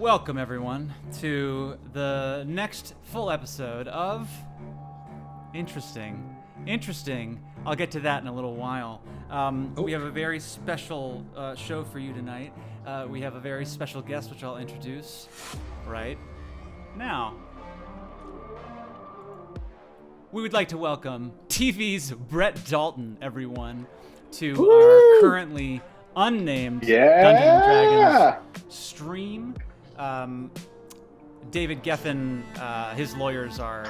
Welcome, everyone, to the next full episode of Interesting. I'll get to that in a little while. We have a very special show for you tonight. We have a very special guest, which I'll introduce right now. We would like to welcome TV's Brett Dalton, everyone, to our currently unnamed Dungeons and Dragons stream. David Geffen, his lawyers are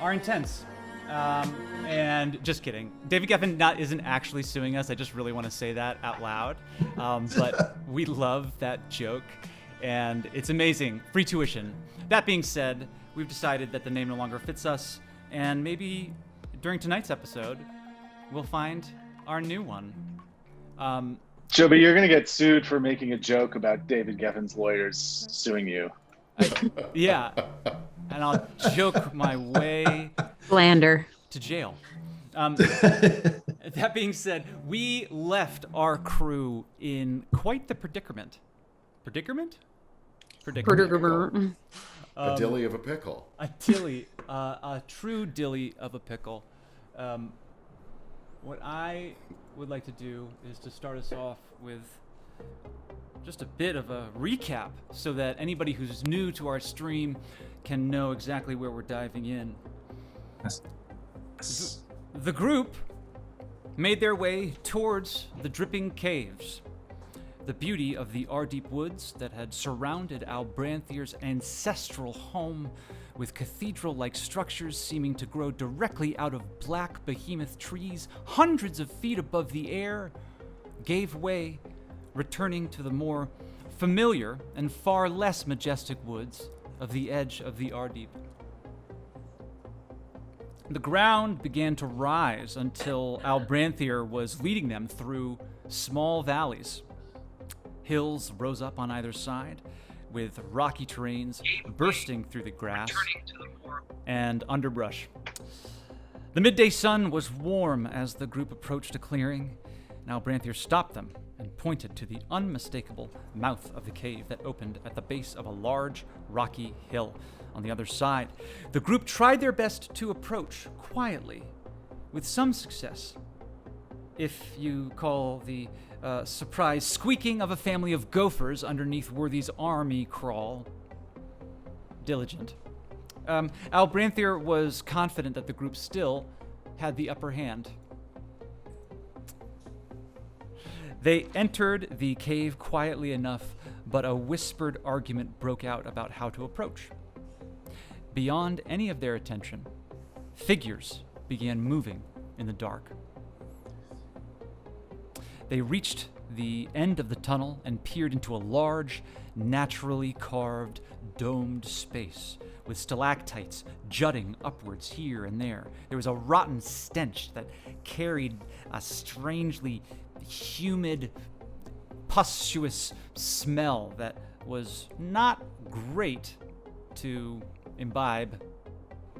intense. And just kidding. David Geffen isn't actually suing us. I just really want to say that out loud. But we love that joke, and it's amazing. Free tuition. That being said, we've decided that the name no longer fits us, and maybe during tonight's episode, we'll find our new one. Joby, you're going to get sued for making a joke about David Geffen's lawyers suing you. Yeah. And I'll joke my way slander to jail. That being said, we left our crew in quite the predicament. Predicament. A dilly of a pickle. A true dilly of a pickle. What I would like to do is to start us off with just a bit of a recap so that anybody who's new to our stream can know exactly where we're diving in. Yes. The group made their way towards the dripping caves. The beauty of the Ardeep woods that had surrounded Albranthier's ancestral home, with cathedral-like structures seeming to grow directly out of black behemoth trees hundreds of feet above the air, gave way, returning to the more familiar and far less majestic woods of the edge of the Ardeep. The ground began to rise until Albranthier was leading them through small valleys. Hills rose up on either side, with rocky terrains bursting through the grass and underbrush. The midday sun was warm as the group approached a clearing. Now Albranthier stopped them and pointed to the unmistakable mouth of the cave that opened at the base of a large rocky hill on the other side. The group tried their best to approach quietly, with some success, if you call the surprise squeaking of a family of gophers underneath Worthy's army crawl diligent. Albranthier was confident that the group still had the upper hand. They entered the cave quietly enough, but a whispered argument broke out about how to approach. Beyond any of their attention, figures began moving in the dark. They reached the end of the tunnel and peered into a large, naturally carved, domed space with stalactites jutting upwards here and there. There was a rotten stench that carried a strangely humid, pustulous smell that was not great to imbibe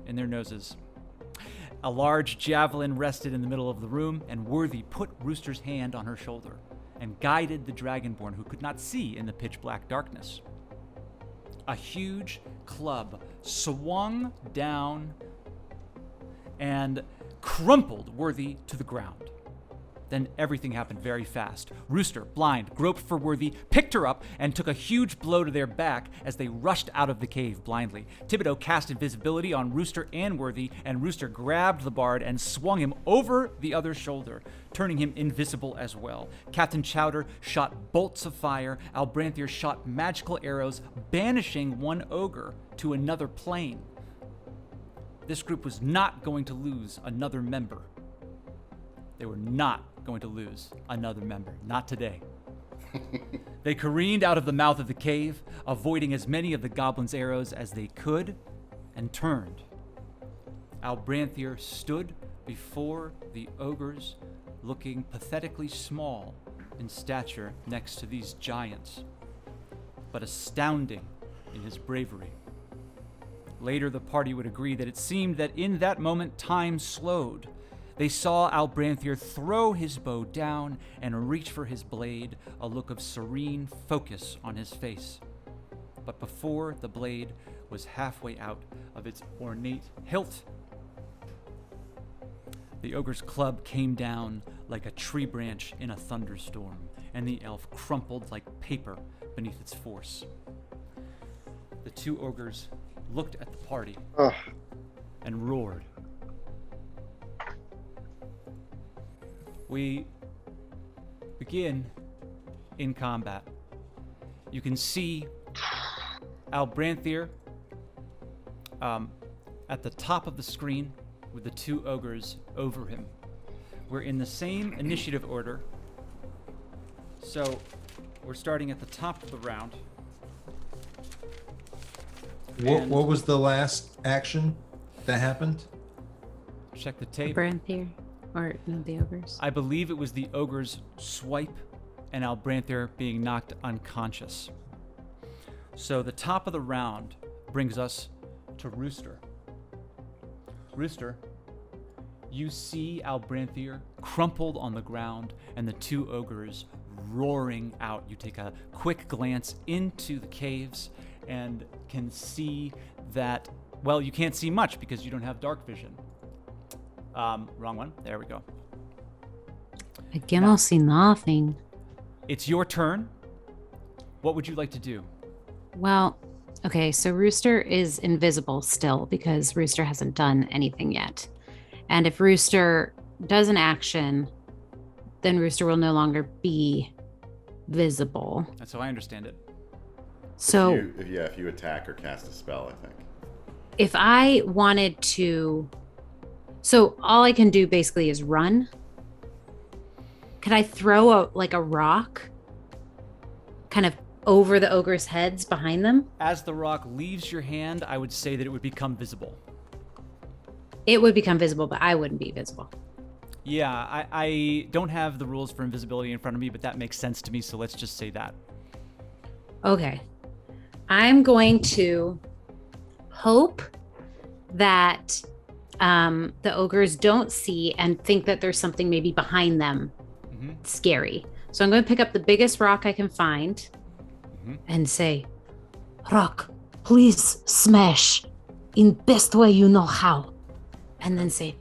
in their noses. A large javelin rested in the middle of the room, and Worthy put Rooster's hand on her shoulder and guided the Dragonborn, who could not see in the pitch-black darkness. A huge club swung down and crumpled Worthy to the ground. Then everything happened very fast. Rooster, blind, groped for Worthy, picked her up, and took a huge blow to their back as they rushed out of the cave blindly. Thibodeaux cast invisibility on Rooster and Worthy, and Rooster grabbed the bard and swung him over the other shoulder, turning him invisible as well. Captain Chowder shot bolts of fire. Albranthier shot magical arrows, banishing one ogre to another plane. This group was not going to lose another member. They were not going to lose another member. Not today. They careened out of the mouth of the cave, avoiding as many of the goblins' arrows as they could, and turned. Albranthier stood before the ogres, looking pathetically small in stature next to these giants, but astounding in his bravery. Later, the party would agree that it seemed that in that moment time slowed. They saw Albranthier throw his bow down and reach for his blade, a look of serene focus on his face. but before the blade was halfway out of its ornate hilt, the ogre's club came down like a tree branch in a thunderstorm, and the elf crumpled like paper beneath its force. The two ogres looked at the party and roared. We begin in combat. You can see Albranthier at the top of the screen with the two ogres over him. We're in the same initiative order, so we're starting at the top of the round. What was the last action that happened? Check the tape. Albranthier, or no, the ogres. I believe it was the ogre's swipe and Albranthier being knocked unconscious. So the top of the round brings us to Rooster. Rooster, you see Albranthier crumpled on the ground and the two ogres roaring out. You take a quick glance into the caves and can see that, well, you can't see much because you don't have dark vision. Wrong one. There we go. I cannot see nothing. It's your turn. What would you like to do? Well, okay, so Rooster is invisible still because Rooster hasn't done anything yet. And if Rooster does an action, then Rooster will no longer be visible. That's how I understand it. So if you attack or cast a spell, I think. if I wanted to, so all I can do basically is run. Could I throw a rock kind of over the ogre's heads behind them? As the rock leaves your hand, I would say that it would become visible. It would become visible, but I wouldn't be visible. Yeah, I don't have the rules for invisibility in front of me, but that makes sense to me, so let's just say that. Okay. I'm going to hope that the ogres don't see and think that there's something maybe behind them scary. So I'm going to pick up the biggest rock I can find and say, "Rock, please smash in best way you know how." And then say,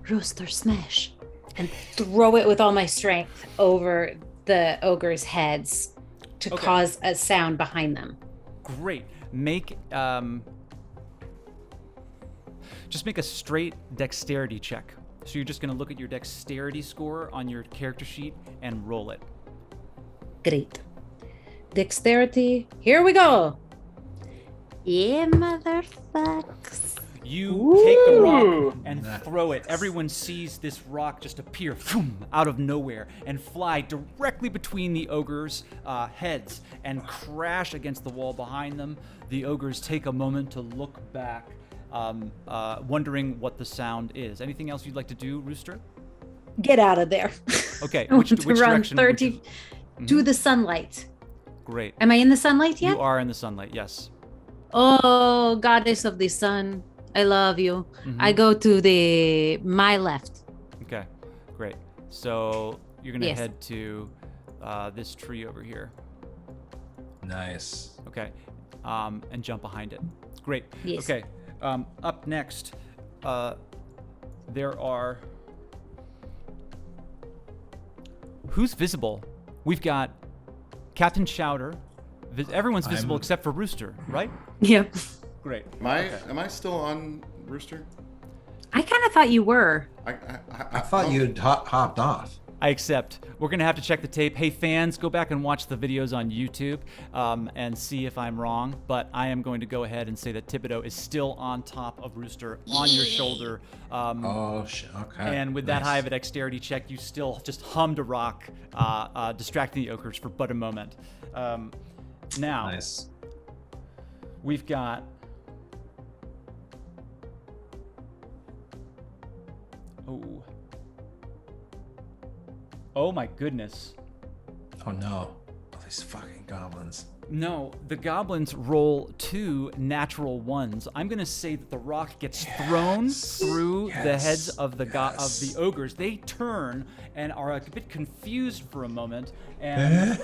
"Rooster, smash." And throw it with all my strength over the ogres' heads to cause a sound behind them. Great. Just make a straight dexterity check. So you're just going to look at your dexterity score on your character sheet and roll it. Great. Dexterity. Here we go. Yeah, motherfucks. You take the rock and throw it. Everyone sees this rock just appear out of nowhere and fly directly between the ogres' heads and crash against the wall behind them. The ogres take a moment to look back, wondering what the sound is. Anything else you'd like to do, Rooster? Get out of there. Okay, which run direction? 30 to the sunlight. Great. Am I in the sunlight yet? You are in the sunlight, yes. Oh, goddess of the sun, I love you. I go to my left. Okay, great. So you're gonna head to this tree over here. Nice. Okay, and jump behind it. Great. Yes. Okay. Up next, there are. Who's visible? We've got Captain Chowder. Everyone's visible except for Rooster, right? Yep. Great. Am I still on Rooster? I kind of thought you were. I thought you'd hopped off. I accept. We're going to have to check the tape. Hey, fans, go back and watch the videos on YouTube and see if I'm wrong. But I am going to go ahead and say that Thibodeaux is still on top of Rooster, on your shoulder. Okay. And with that high of a dexterity check, you still just hummed a rock, distracting the ogres for but a moment. Now, nice. We've got... Oh my goodness. Oh no. Oh, these fucking goblins. No, the goblins roll 2 natural ones. I'm going to say that the rock gets thrown through the heads of the ogres. They turn and are a bit confused for a moment. And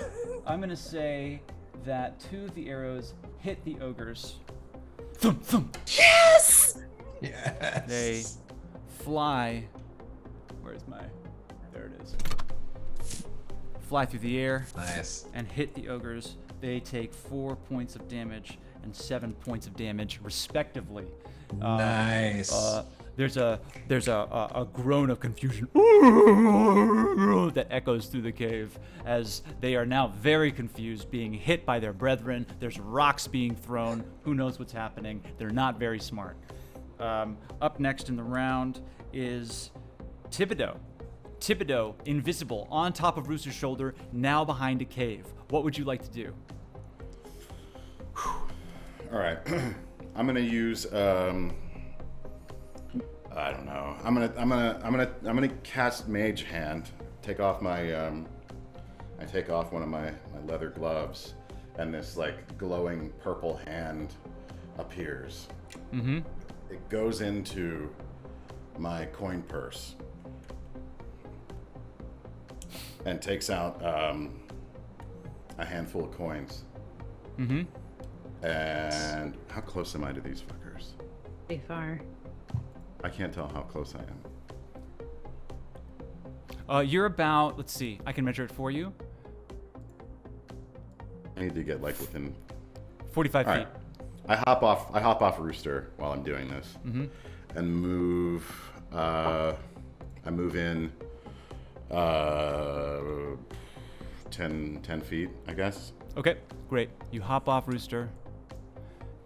I'm going to say that 2 of the arrows hit the ogres. Thump, thump. Yes! Yes. They fly. Where's my? There it is. Fly through the air. Nice. And hit the ogres. They take 4 points of damage and 7 points of damage, respectively. Nice. There's a groan of confusion that echoes through the cave as they are now very confused, being hit by their brethren. There's rocks being thrown. Who knows what's happening? They're not very smart. Up next in the round is Thibodeaux. Thibodeaux, invisible, on top of Rooster's shoulder, now behind a cave. What would you like to do? All right. I'm gonna use. I don't know. I'm gonna cast Mage Hand. Take off my. I take off one of my leather gloves, and this like glowing purple hand appears. Mm-hmm. It goes into my coin purse and takes out a handful of coins. Mm-hmm. And how close am I to these fuckers? Pretty far. I can't tell how close I am. You're about, let's see, I can measure it for you. I need to get like within 45 All feet. right. I hop off Rooster while I'm doing this, and move. I move in 10 feet, I guess. Okay, great. You hop off Rooster,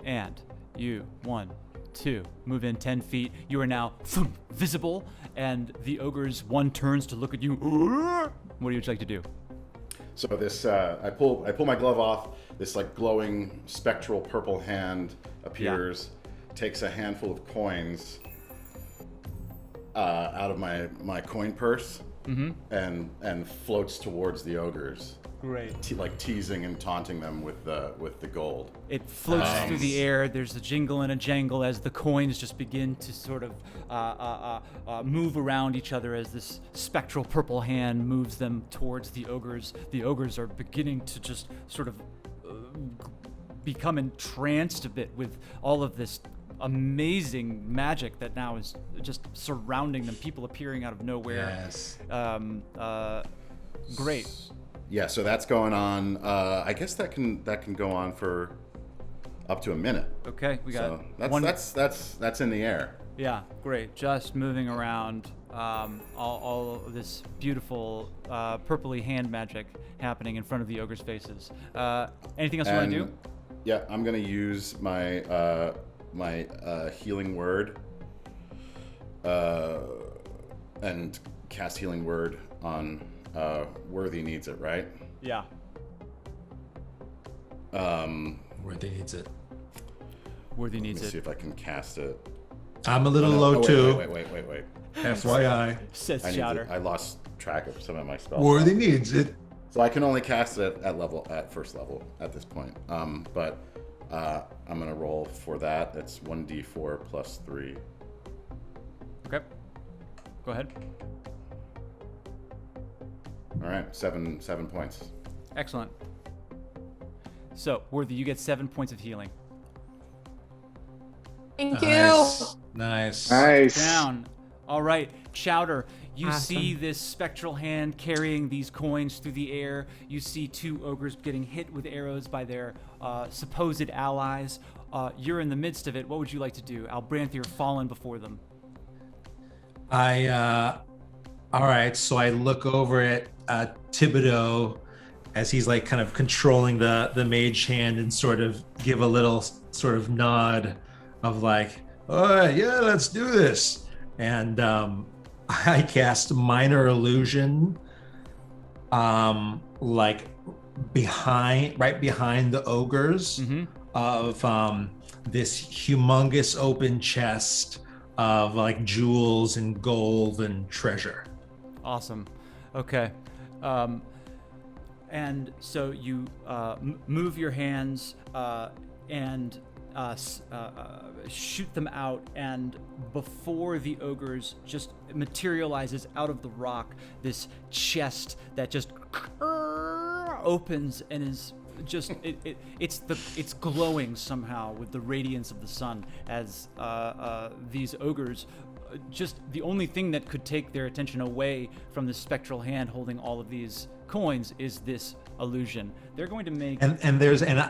and you, 1, 2, move in 10 feet. You are now visible, and the ogre's one turns to look at you. What would you like to do? So this, I pull my glove off. This like glowing spectral purple hand appears, takes a handful of coins out of my coin purse, and floats towards the ogres. Great. Like teasing and taunting them with the gold. It floats through the air. There's a jingle and a jangle as the coins just begin to sort of move around each other as this spectral purple hand moves them towards the ogres. The ogres are beginning to just sort of become entranced a bit with all of this amazing magic that now is just surrounding them. People appearing out of nowhere. Yes. Great. Yeah, so that's going on. I guess that can go on for up to a minute. Okay, we got So that's one. that's in the air. Yeah, great. Just moving around, all of this beautiful purpley hand magic happening in front of the ogre's faces. Anything else you want to do? Yeah, I'm gonna use my my healing word and cast healing word on Worthy needs it, right? Yeah. Worthy needs it. Worthy Let me needs see it. if I can cast it. I'm a little Oh, no. low Wait, too. Wait. FYI. Says I Chowder. I lost track of some of my spells. Worthy needs it. So I can only cast it at first level at this point. But I'm gonna roll for that. That's 1d4 plus 3. Okay. Go ahead. All right, seven points. Excellent. So, Worthy, you get 7 points of healing. Thank Nice. Nice. Nice. Down. All right, Chowder, you Awesome. see this spectral hand carrying these coins through the air. You see 2 ogres getting hit with arrows by their supposed allies. You're in the midst of it. What would you like to do? Albranthier fallen before them. All right, so I look over at Thibodeaux as he's like kind of controlling the mage hand and sort of give a little sort of nod of like, all right, yeah, let's do this. And I cast Minor Illusion, like right behind the ogres of this humongous open chest of like jewels and gold and treasure. Awesome. Okay. And so you move your hands and shoot them out, and before the ogres just materializes out of the rock this chest that just opens and is it's glowing somehow with the radiance of the sun as these ogres. Just the only thing that could take their attention away from the spectral hand holding all of these coins is this illusion. They're going to make and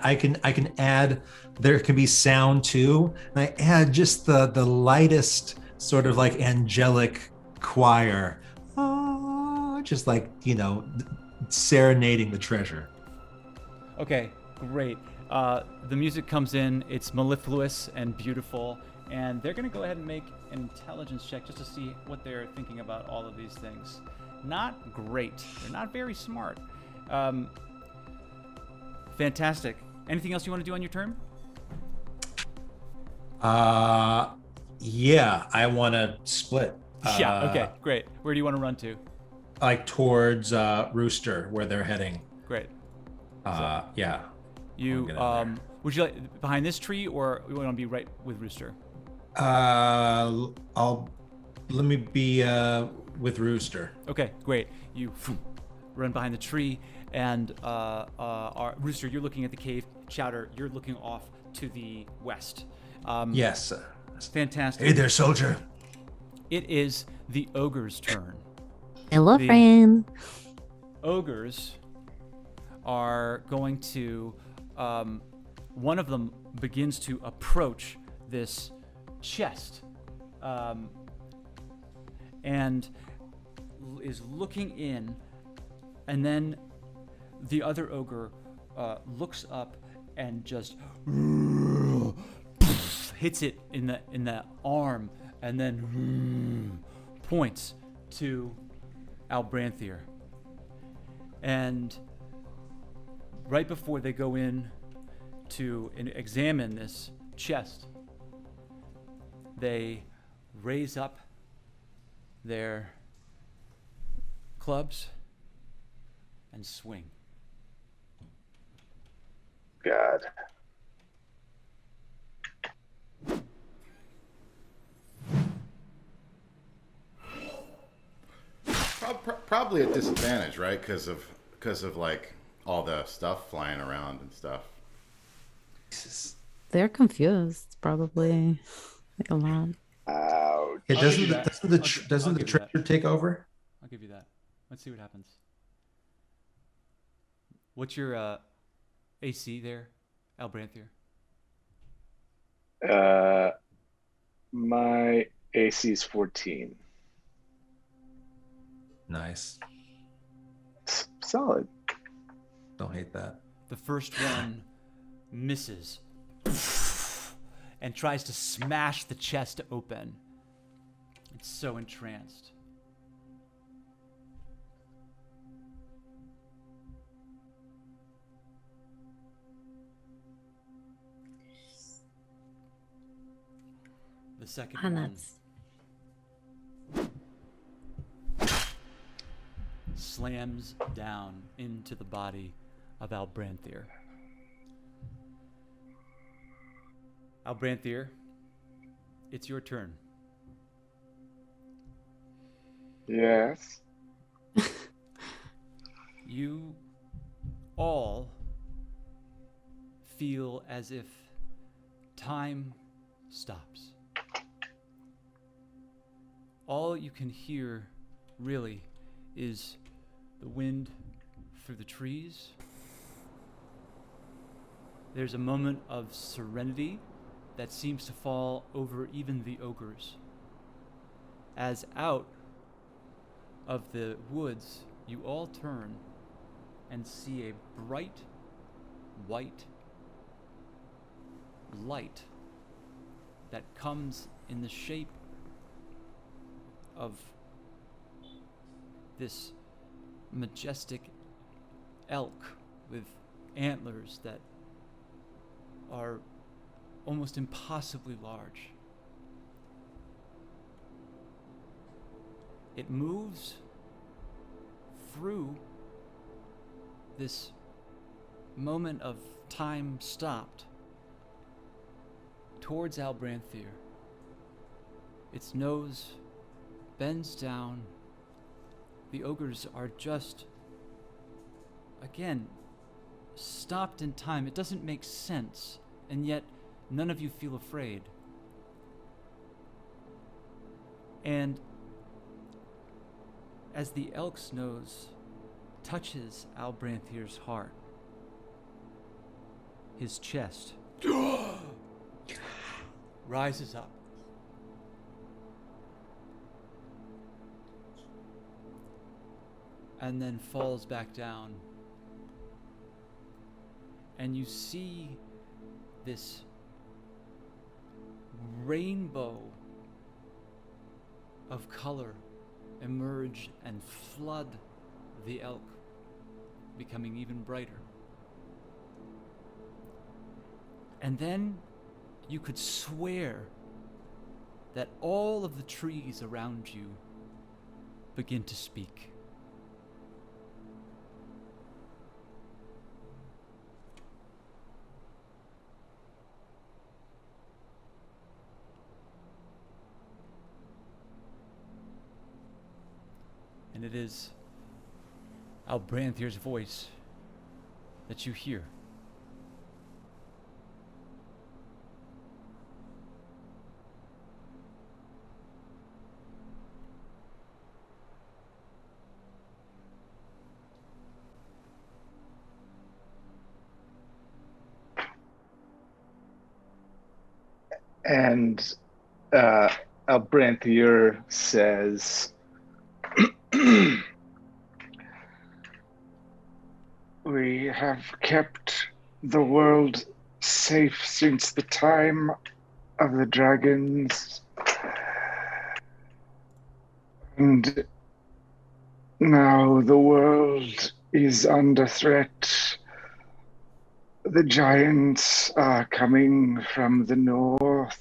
I can add, there can be sound too, and I add just the lightest sort of like angelic choir, just like, you know, serenading the treasure. Okay, great. The music comes in, it's mellifluous and beautiful, and they're going to go ahead and make an intelligence check just to see what they're thinking about all of these things. Not great. They're not very smart. Fantastic. Anything else you want to do on your turn? Yeah, I want to split. Yeah, okay, great. Where do you want to run to? Like towards Rooster, where they're heading. Great. Yeah. You would you like behind this tree, or you want to be right with Rooster? Let me be with Rooster. Okay, great. You run behind the tree, and Rooster, you're looking at the cave. Chowder, you're looking off to the west. Yes. Fantastic. Hey there, soldier. It is the ogre's turn. Hello, friend. Ogres are going to, one of them begins to approach this chest and is looking in, and then the other ogre looks up and just hits it in the arm, and then points to Albranthier. And right before they go in to examine this chest, they raise up their clubs and swing. God. Probably at disadvantage, right? Because of like all the stuff flying around and stuff. They're confused, probably. Like a lot. Ouch. Yeah, doesn't the I'll give you treasure that. take over? I'll give you that. Let's see what happens. What's your AC there, Albranthier? My AC is 14. Nice. Solid. Don't hate that. The first one misses and tries to smash the chest open. It's so entranced. The second And one that's slams down into the body of Albranthier. Albranthier, it's your turn. Yes. You all feel as if time stops. All you can hear, really, is the wind through the trees. There's a moment of serenity that seems to fall over even the ogres. As out of the woods, you all turn and see a bright white light that comes in the shape of this majestic elk with antlers that are almost impossibly large. It moves through this moment of time stopped towards Albranthier. Its nose bends down. The ogres are just, again, stopped in time. It doesn't make sense, and yet none of you feel afraid. And as the elk's nose touches Albranthier's heart, his chest rises up. And then falls back down. And you see this rainbow of color emerge and flood the elk, becoming even brighter. And then you could swear that all of the trees around you begin to speak. And it is Albranthier's voice that you hear. And Albranthier says, "We have kept the world safe since the time of the dragons. And now the world is under threat. The giants are coming from the north.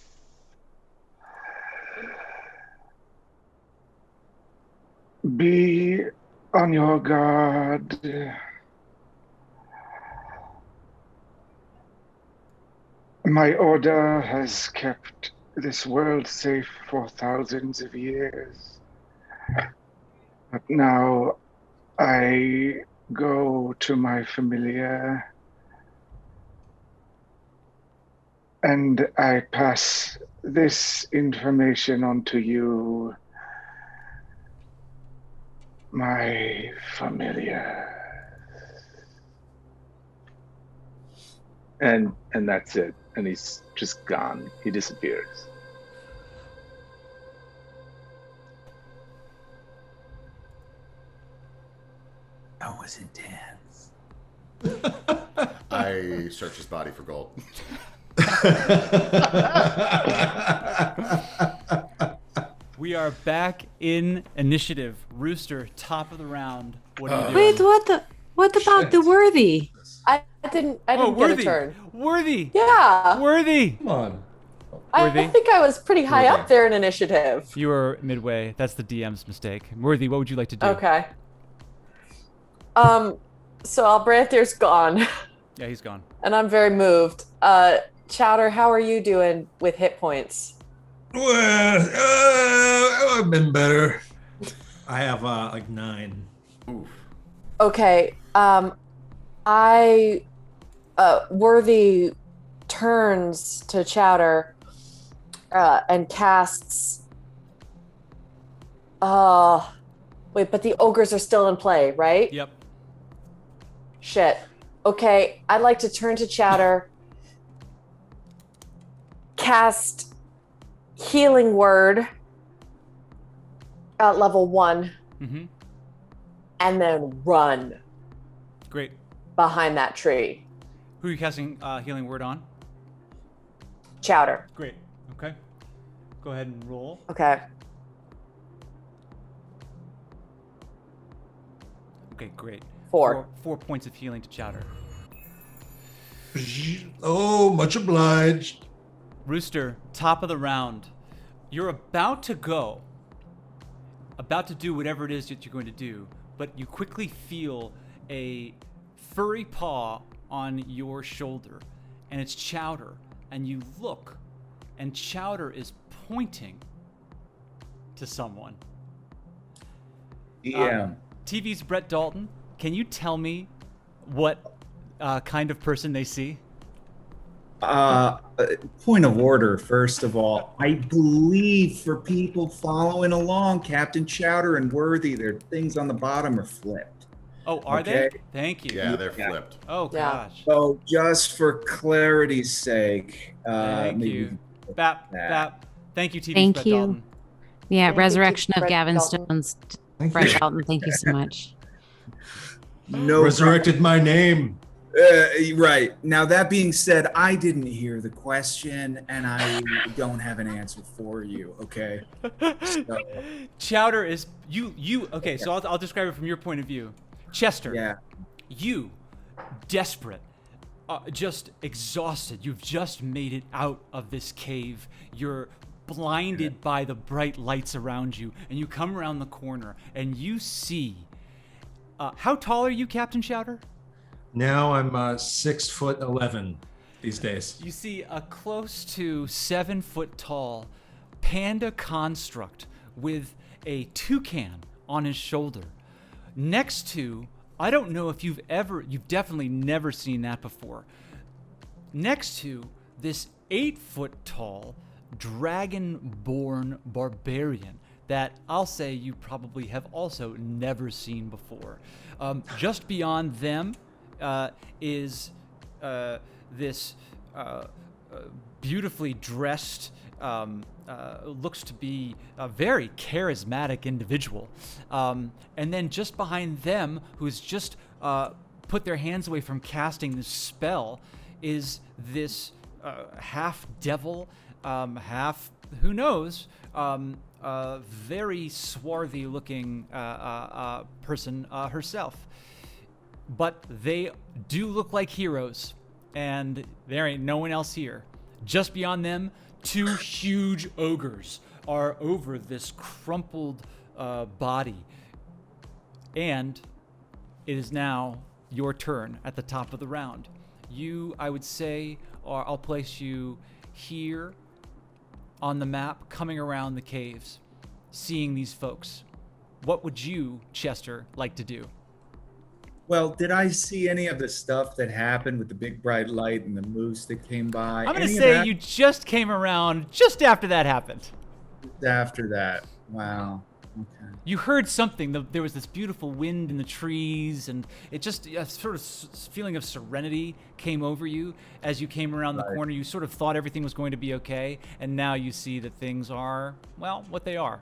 Be on your guard. My order has kept this world safe for thousands of years. But now I go to my familiar and I pass this information on to you, my familiar." And that's it. And he's just gone. He disappears. That was intense. I search his body for gold. We are back in initiative. Rooster, top of the round. What are you doing? Wait, what about the worthy? I didn't get Worthy. a turn. Worthy. Yeah. Worthy. Come on. Worthy. I think I was pretty high Worthy. up there in initiative. You were midway. That's the DM's mistake. Worthy, what would you like to do? Okay. So Albranthier's gone, Yeah, he's gone. and I'm very moved. Chowder, how are you doing with hit points? Well, I've been better. I have like 9. Oof. Okay. Worthy turns to Chowder and casts. Wait, but the ogres are still in play, right? Yep. Shit. Okay, I'd like to turn to Chowder, cast Healing Word at level 1, Mm-hmm. and then run Great. behind that tree. Who are you casting Healing Word on? Chowder. Great. Okay. Go ahead and roll. Okay. Okay, great. 4. 4 points of healing to Chowder. Oh, much obliged. Rooster, top of the round. You're about to go. About to do whatever it is that you're going to do, but you quickly feel a furry paw on your shoulder, and it's Chowder. And you look, and Chowder is pointing to someone. Yeah. TV's Brett Dalton, can you tell me what kind of person they see? Point of order, first of all. I believe for people following along, Captain Chowder and Worthy, their things on the bottom are flipped. Oh, are Okay. they? Thank you. Yeah, they're flipped. Oh, Yeah. gosh. So just for clarity's sake, Thank maybe you. Bap. Thank you, TV Thank Brett you. Dalton. Yeah, Thank you, resurrection of Brett Gavin Dalton. Stone's Thank Brett you. Dalton. Thank you so much. no Resurrected my name. Right. Now, that being said, I didn't hear the question and I don't have an answer for you, okay? So, Chowder is you. Okay, so I'll describe it from your point of view. Chester, yeah. you, desperate, just exhausted. You've just made it out of this cave. You're blinded by the bright lights around you, and you come around the corner and you see. How tall are you, Captain Chowder? Now I'm 6'11" these days. You see a close to 7 foot tall panda construct with a toucan on his shoulder. Next to, I don't know if you've definitely never seen that before. Next to this 8 foot tall dragon-born barbarian that I'll say you probably have also never seen before. Just beyond them is this beautifully dressed, looks to be a very charismatic individual. And then just behind them, who's just put their hands away from casting this spell, is this half devil, half, who knows, very swarthy looking person herself. But they do look like heroes, and there ain't no one else here. Just beyond them, 2 huge ogres are over this crumpled body. And it is now your turn at the top of the round. You, I would say, I'll place you here on the map, coming around the caves, seeing these folks. What would you, Chester, like to do? Well, did I see any of the stuff that happened with the big bright light and the moose that came by? I'm going to Any of say that? you just came around just after that happened. After that. Wow. Okay. You heard something. There was this beautiful wind in the trees, and it just a sort of feeling of serenity came over you as you came around the corner. You sort of thought everything was going to be okay, and now you see that things are, well, what they are.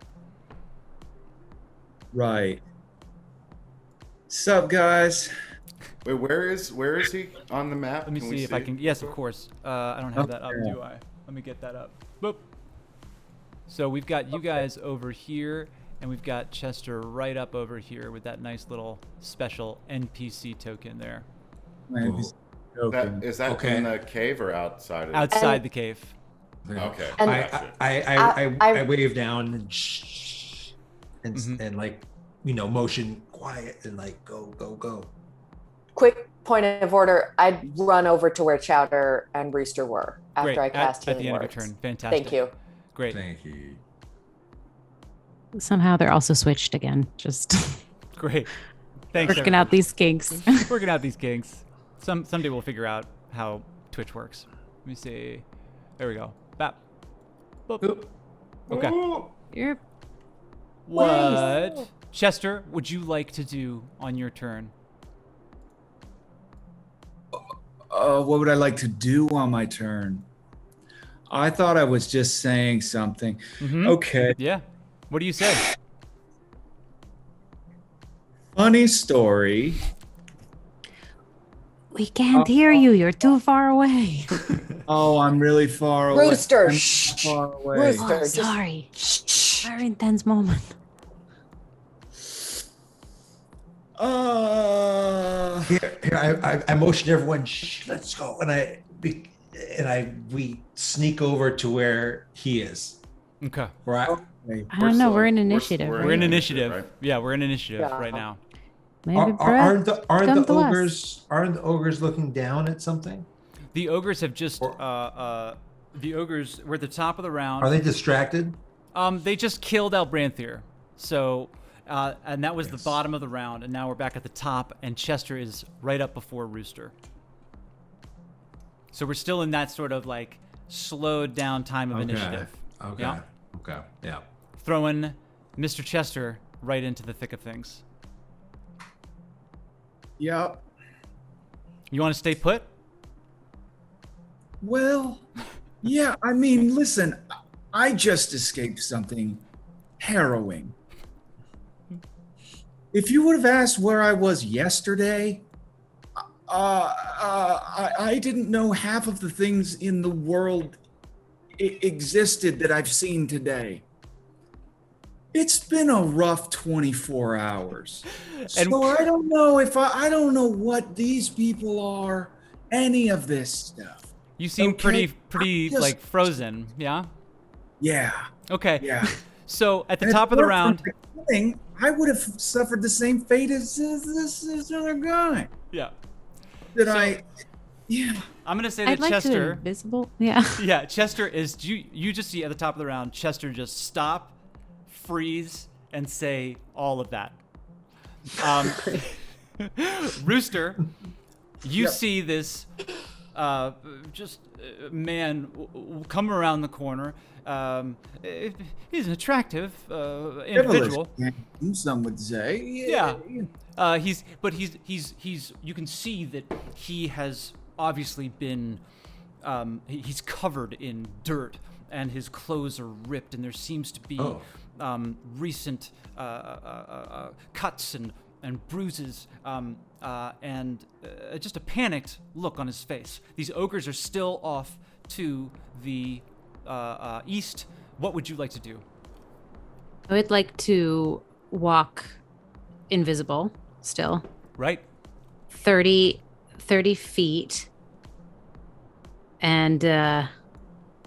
Right. Sup, guys? Wait, where is he on the map? Let me Can we see if I can. Yes, of course. I don't have that up, do I? Let me get that up. Boop. So we've got you guys over here, and we've got Chester right up over here with that nice little special NPC token there. Is that in the cave or outside of it? Outside the cave. Okay. And- I wave down and Mhm. and like, motion quiet and like go. Quick point of order. I'd run over to where Chowder and Rooster were after Great. I cast at the healing end of your words. turn. Fantastic. Thank you. Great. Thank you. Somehow they're also switched again. Just Great. Thanks. working out these kinks. Working out these kinks. Someday we'll figure out how Twitch works. Let me see. There we go. Bap. Boop. Oop. Okay. You're What, Chester, would you like to do on your turn? What would I like to do on my turn? I thought I was just saying something. Mhm. Okay. Yeah. What do you say? Funny story. We can't hear you. You're too far away. Oh, I'm really far away. Rooster. I'm Shh. far away. Rooster. Oh, just- sorry. Very intense moment. Here, I motion everyone. Shh, let's go, and we sneak over to where he is. Okay. Right. I don't know. We're in initiative. We're in initiative. right? Yeah, we're in initiative Yeah. right now. Maybe Brett, Aren't the come to us. ogres looking down at something? The ogres have just the ogres were at the top of the round. Are they distracted? They just killed Albranthier. So and that was the Yes. bottom of the round, and now we're back at the top, and Chester is right up before Rooster. So we're still in that sort of like slowed down time of initiative. Okay. Yeah? Okay. Yeah. Throwing Mr. Chester right into the thick of things. Yep. You want to stay put? Well, yeah, I mean, listen, I just escaped something harrowing. If you would have asked where I was yesterday, I didn't know half of the things in the world existed that I've seen today. It's been a rough 24 hours. So I don't know I don't know what these people are, any of this stuff. You seem Okay, pretty just- like frozen, yeah? Yeah, Okay. yeah. So at the And top of the from round, beginning, I would have suffered the same fate as this other guy. yeah. Yeah. I'm gonna say that I'd like to Chester. invisible. Yeah. Yeah, Chester is. You just see at the top of the round, Chester just stop, freeze, and say all of that. Rooster, you Yep. see this man come around the corner. He's an attractive individual. Some would say. Yeah. He's you can see that he has obviously been he's covered in dirt and his clothes are ripped and there seems to be recent cuts and bruises and just a panicked look on his face. These ogres are still off to the east. What would you like to do? I would like to walk invisible still. Right? 30 feet and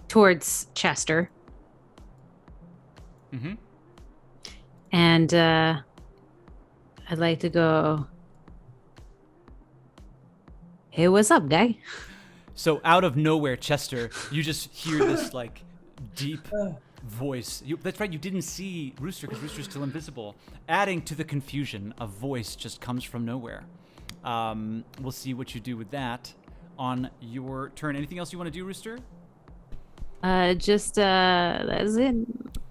towards Chester. Mm-hmm. And I'd like to go, hey, what's up, guy? So out of nowhere, Chester, you just hear this like deep voice. That's right, you didn't see Rooster because Rooster's still invisible. Adding to the confusion, a voice just comes from nowhere. We'll see what you do with that on your turn. Anything else you want to do, Rooster? That's it.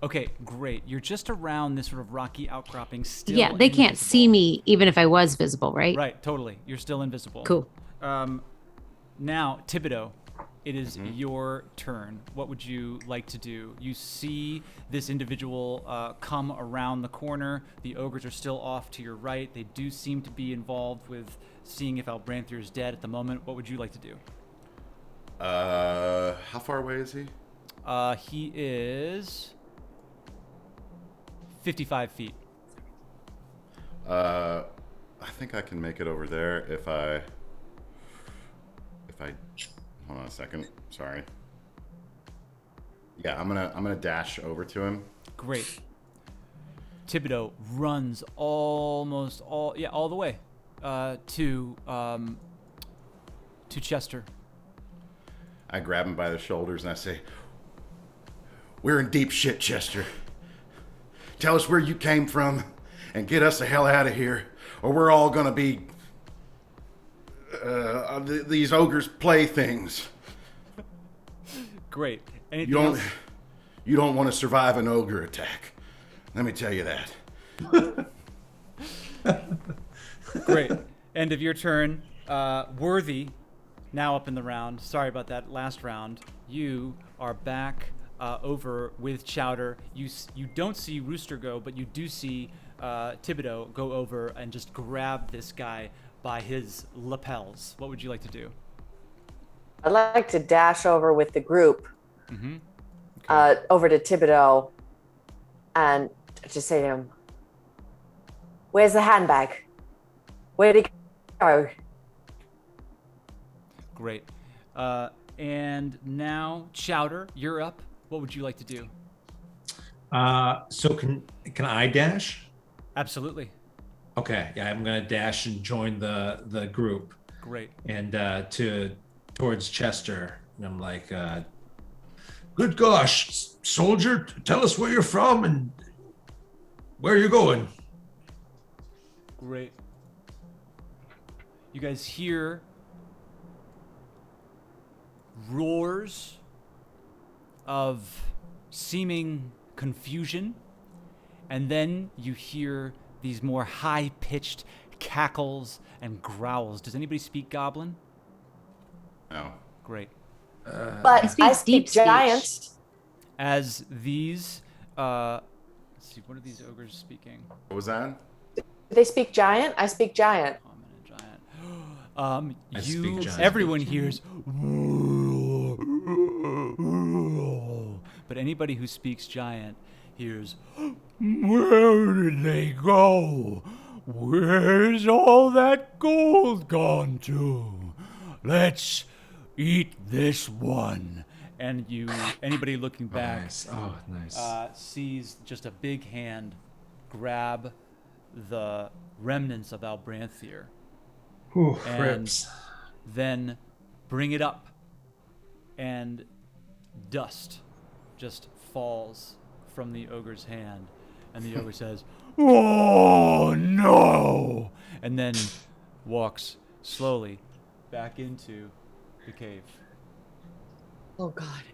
Okay, great. You're just around this sort of rocky outcropping still. Yeah, they can't invisible. see me even if I was visible, right? Right, totally. You're still invisible. Cool. Now, Thibodeaux, it is your turn. What would you like to do? You see this individual come around the corner. The ogres are still off to your right. They do seem to be involved with seeing if Albranthier is dead at the moment. What would you like to do? How far away is he? He is 55 feet. I think I can make it over there if I hold on a second. Sorry. Yeah, I'm gonna dash over to him. Great. Thibodeaux runs all the way to Chester. I grab him by the shoulders and I say, "We're in deep shit, Chester. Tell us where you came from and get us the hell out of here, or we're all gonna be these ogres' playthings." Great. Anything else? You don't want to survive an ogre attack. Let me tell you that. Great. End of your turn. Worthy, now up in the round. Sorry about that last round. You are back over with Chowder. You don't see Rooster go, but you do see Thibodeaux go over and just grab this guy by his lapels. What would you like to do? I'd like to dash over with the group Mm-hmm. over to Thibodeaux and just say to him, "Where's the handbag? Where'd he go?" Great. And now, Chowder, you're up. What would you like to do? So can I dash? Absolutely. Okay, yeah, I'm gonna dash and join the group Great. and towards Chester, and I'm like, "Good gosh, soldier, tell us where you're from and where you're going." Great. You guys hear roars of seeming confusion, and then you hear these more high-pitched cackles and growls. Does anybody speak Goblin? No. Great. But I speak deep giant. speech. As these, let's see, what are these ogres speaking? What was that? Do they speak giant? I speak giant. Common and giant. I speak giant. Everyone hears, but anybody who speaks giant hears, where did they go? Where's all that gold gone to? Let's eat this one. And anybody looking back, Nice. Oh, nice. sees just a big hand grab the remnants of Albranthier Ooh, and rips. then bring it up, and dust just falls from the ogre's hand, and the ogre says, "Oh no!" and then walks slowly back into the cave. Oh God.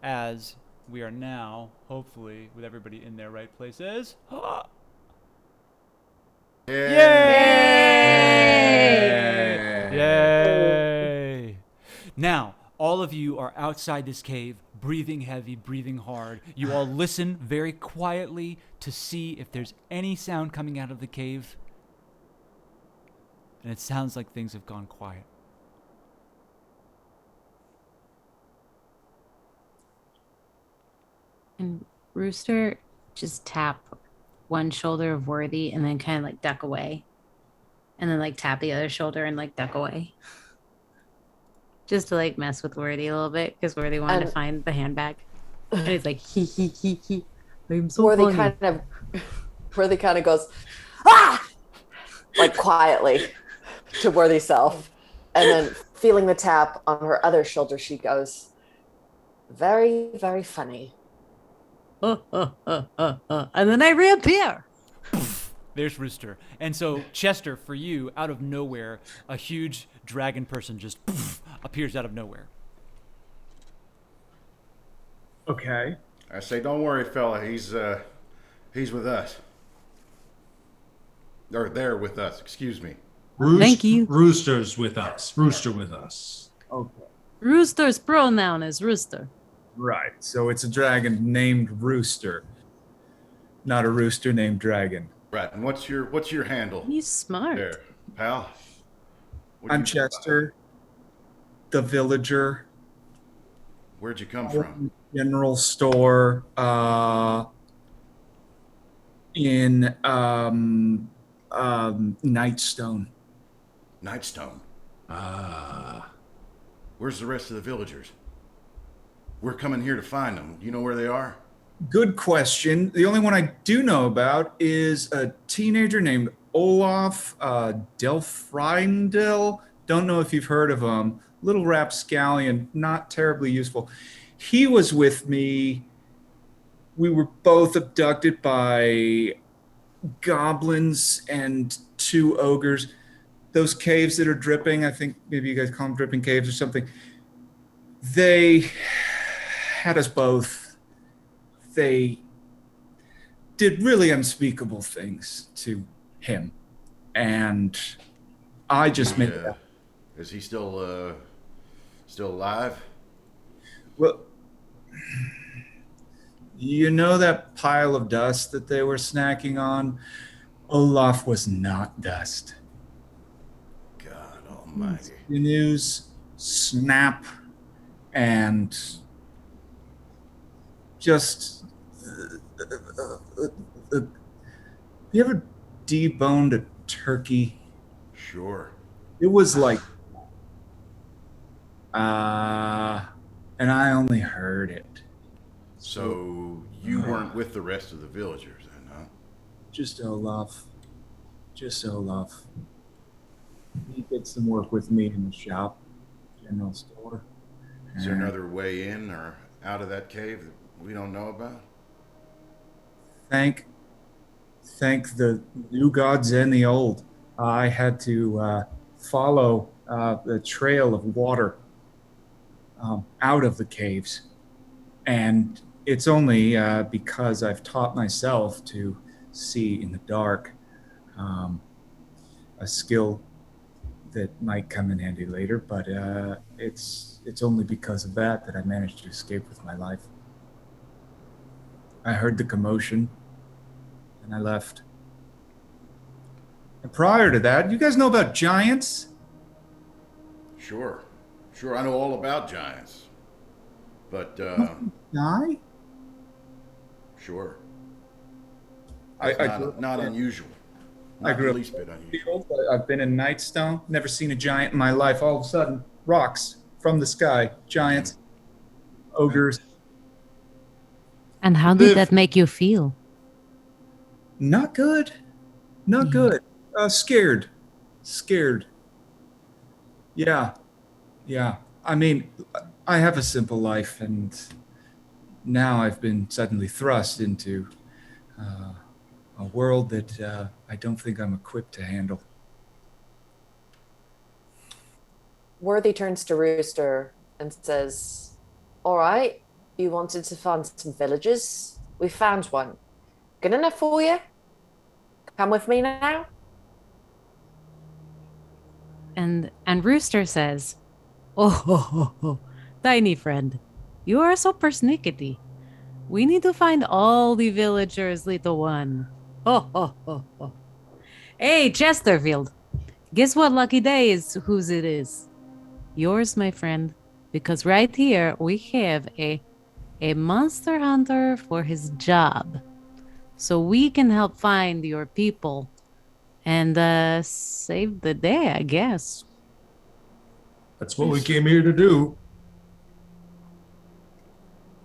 As we are now, hopefully, with everybody in their right places. Yay! Yay! Now, all of you are outside this cave, breathing heavy, breathing hard. You all listen very quietly to see if there's any sound coming out of the cave. And it sounds like things have gone quiet. And Rooster just tap one shoulder of Worthy and then kind of like duck away. And then like tap the other shoulder and like duck away. Just to like mess with Worthy a little bit because Worthy wanted to find the handbag. And he's like, he. I'm so Worthy funny. kind of goes, ah, like quietly to Worthy self, and then feeling the tap on her other shoulder, she goes, very, very funny. And then I reappear. There's Rooster. And so, Chester, for you, out of nowhere, a huge dragon person just appears out of nowhere. Okay. I say, don't worry, fella. He's with us. Or they're with us. Excuse me. Thank you. Rooster's with us. Rooster with us. Okay. Rooster's pronoun is Rooster. Right. So it's a dragon named Rooster, not a rooster named Dragon. Right. And what's your handle? He's smart. There, pal. What I'm you go by? Chester, the villager, Where'd you come from? general store in Nightstone. Nightstone. Ah. Where's the rest of the villagers? We're coming here to find them. You know where they are? Good question. The only one I do know about is a teenager named Olaf Delfrindel. Don't know if you've heard of him. Little rapscallion, not terribly useful. He was with me. We were both abducted by goblins and two ogres. Those caves that are dripping, I think maybe you guys call them dripping caves or something. They had us both. They did really unspeakable things to him. And I just made that. Is he still alive? Well, you know that pile of dust that they were snacking on? Olaf was not dust. God almighty. The news snap and just you ever deboned a turkey? Sure. It was like and I only heard it. So you weren't with the rest of the villagers then, huh? Just Olaf. Just Olaf. He did some work with me in the shop, general store. Is there another way in or out of that cave that we don't know about? Thank the new gods and the old. I had to follow the trail of water out of the caves. And it's only because I've taught myself to see in the dark, a skill that might come in handy later, but it's only because of that I managed to escape with my life. I heard the commotion and I left. And prior to that, you guys know about giants? Sure, I know all about giants, but Die? sure, I not unusual. I grew up the least bit in unusual. the field. I've been in Nightstone. Never seen a giant in my life. All of a sudden, rocks from the sky, giants, ogres. And how did that make you feel? Not good. Not good. Scared. Yeah. I mean, I have a simple life, and now I've been suddenly thrust into a world that I don't think I'm equipped to handle. Worthy turns to Rooster and says, all right, you wanted to find some villagers. We found one. Good enough for you? Come with me now? And Rooster says, oh, tiny friend, you are so persnickety. We need to find all the villagers, little one. Oh. Hey, Chesterfield, guess what lucky day is whose it is? Yours, my friend, because right here we have a monster hunter for his job. So we can help find your people and save the day, I guess. That's what we came here to do.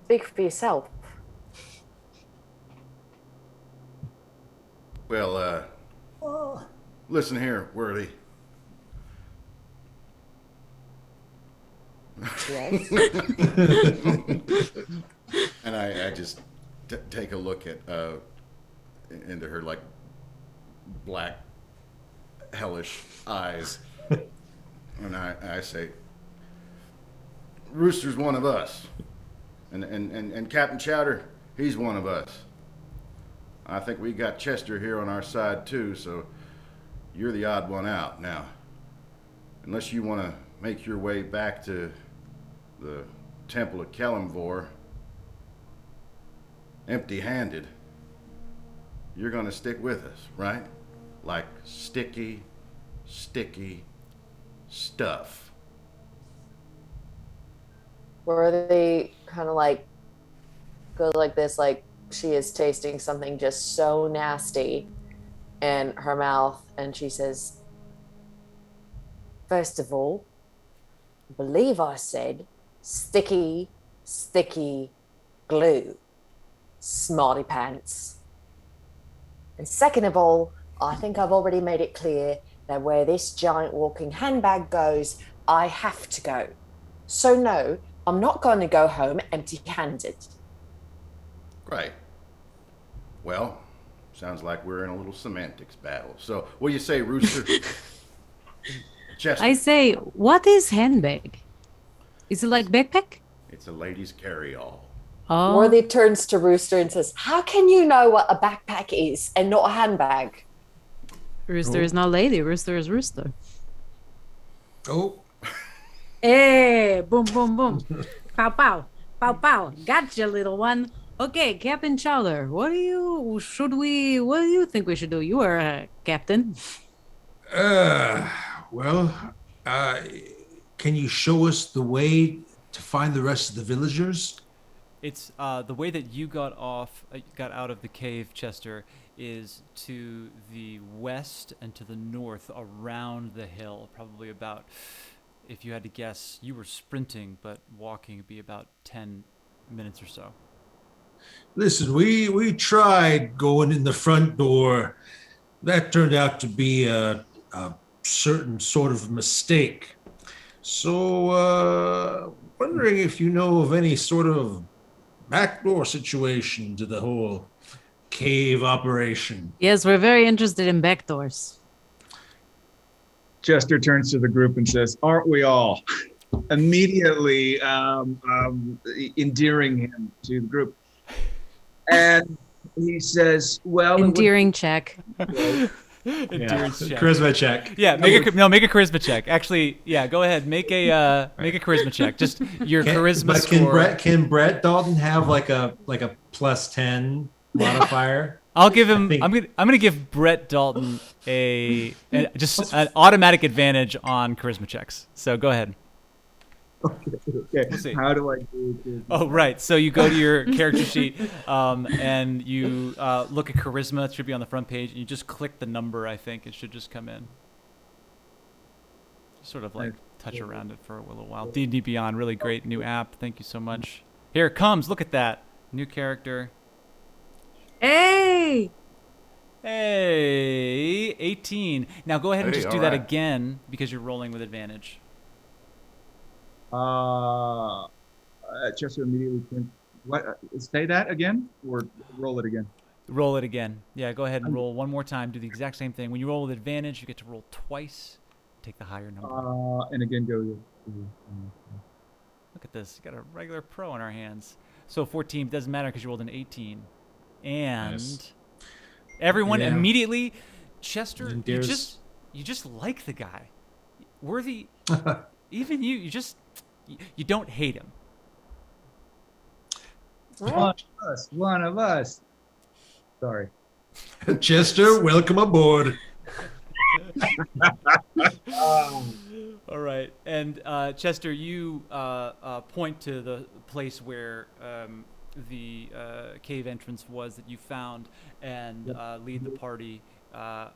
Speak for yourself. Well, listen here, Worthy. Yes. And I just take a look at into her like black hellish eyes, and I say, Rooster's one of us, and Captain Chowder, he's one of us. I think we got Chester here on our side too, so you're the odd one out now, unless you want to make your way back to the Temple of Kelemvor empty-handed. You're gonna stick with us, right? Like sticky stuff. Worthy kind of like goes like this, like she is tasting something just so nasty in her mouth, and she says, first of all, I believe I said sticky glue, smarty pants. And second of all, I think I've already made it clear that where this giant walking handbag goes, I have to go. So no, I'm not going to go home empty-handed. Right. Well, sounds like we're in a little semantics battle. So, what do you say, Rooster? Chester. I say, what is handbag? Is it like backpack? It's a lady's carry-all. Oh. Worthy turns to Rooster and says, how can you know what a backpack is and not a handbag? Rooster is not lady. Rooster is Rooster. Oh. Hey, boom, boom, boom. Pow, pow. Pow, pow. Gotcha, little one. Okay, Captain Chowder, what do you think we should do? You are a captain. Well, can you show us the way to find the rest of the villagers? It's the way that you got out of the cave, Chester, is to the west and to the north around the hill. Probably about, if you had to guess, you were sprinting, but walking would be about 10 minutes or so. Listen, we tried going in the front door. That turned out to be a certain sort of mistake. So, wondering if you know of any sort of backdoor situation to the whole cave operation. Yes, we're very interested in backdoors. Chester turns to the group and says, "Aren't we all?" Immediately endearing him to the group. And he says, "Well, Endearing check. Endurance check. Charisma check. Yeah, make a charisma check. Actually, yeah, go ahead. Make a charisma check. Just your charisma But score. can Brett Dalton have like a +10 modifier? I'll give him. think- I'm gonna give Brett Dalton just an automatic advantage on charisma checks. So go ahead. okay. We'll see. How do I do it? Oh, right. So you go to your character sheet and you look at charisma. It should be on the front page. And you just click the number, I think. It should just come in. Sort of like touch around it for a little while. D&D Beyond, really great new app. Thank you so much. Here it comes. Look at that. New character. Hey! Hey, 18. Now go ahead and Hey, just do all that right. again because you're rolling with advantage. Chester immediately turns. What? Say that again, or roll it again. Roll it again. Yeah, go ahead and roll one more time. Do the exact same thing. When you roll with advantage, you get to roll twice. Take the higher number. And again, go. Look at this. You got a regular pro in our hands. So 14 doesn't matter because you rolled an 18. And Nice. everyone Yeah. immediately, Chester, Endears. you just like the guy. Worthy, even you don't hate him. One of us. Sorry. Chester, welcome aboard. All right. And Chester, you point to the place where the cave entrance was that you found and lead the party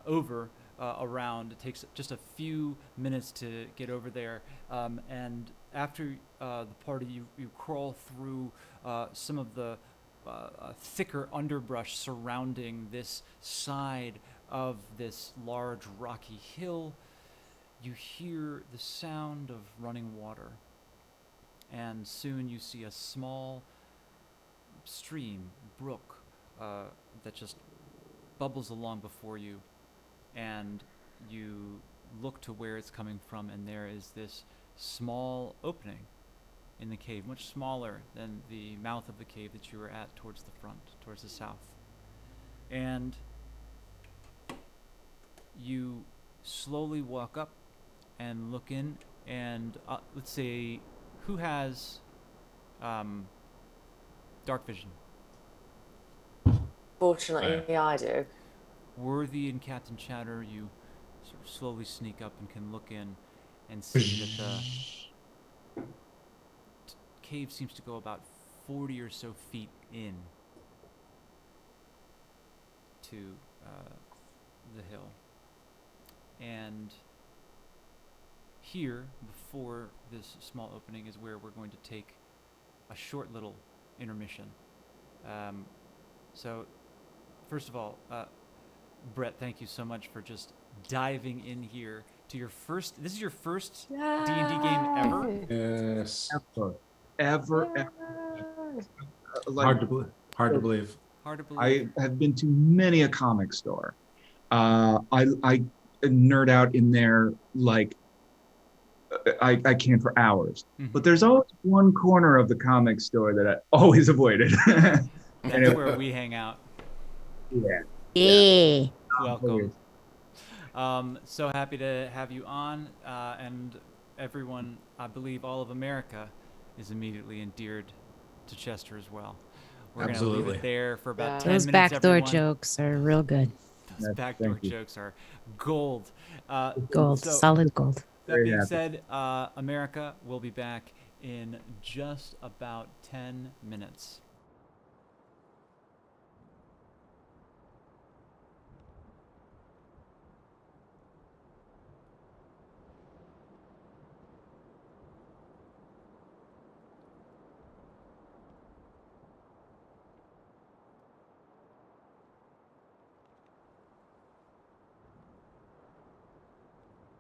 over around. It takes just a few minutes to get over there. And after the party, you crawl through some of the thicker underbrush surrounding this side of this large rocky hill. You hear the sound of running water, and soon you see a small stream, brook, that just bubbles along before you, and you look to where it's coming from, and there is this small opening in the cave, much smaller than the mouth of the cave that you were at towards the front, towards the south. And you slowly walk up and look in, and let's say, who has dark vision? Fortunately, I do. Worthy and Captain Chatter, you sort of slowly sneak up and can look in and see that the cave seems to go about 40 or so feet in to the hill. And here, before this small opening, is where we're going to take a short little intermission. So, first of all, Brett, thank you so much for just diving in here to your first. This is your first D&D game ever. Yes. Ever. Like, Hard to believe. Hard to believe. Hard to believe. I have been to many a comic store. I nerd out in there like I can for hours. Mhm. But there's always one corner of the comic store that I always avoided. That's where we hang out. Yeah. Yeah. Welcome. So happy to have you on, and everyone, I believe all of America, is immediately endeared to Chester as well. We're going to leave Absolutely. it there for about Yeah. 10 Those minutes, backdoor everyone. jokes are real good. Those Yeah, backdoor thank you. jokes are gold. Gold. So, Solid gold. that Very being happy. said, America will be back in just about 10 minutes.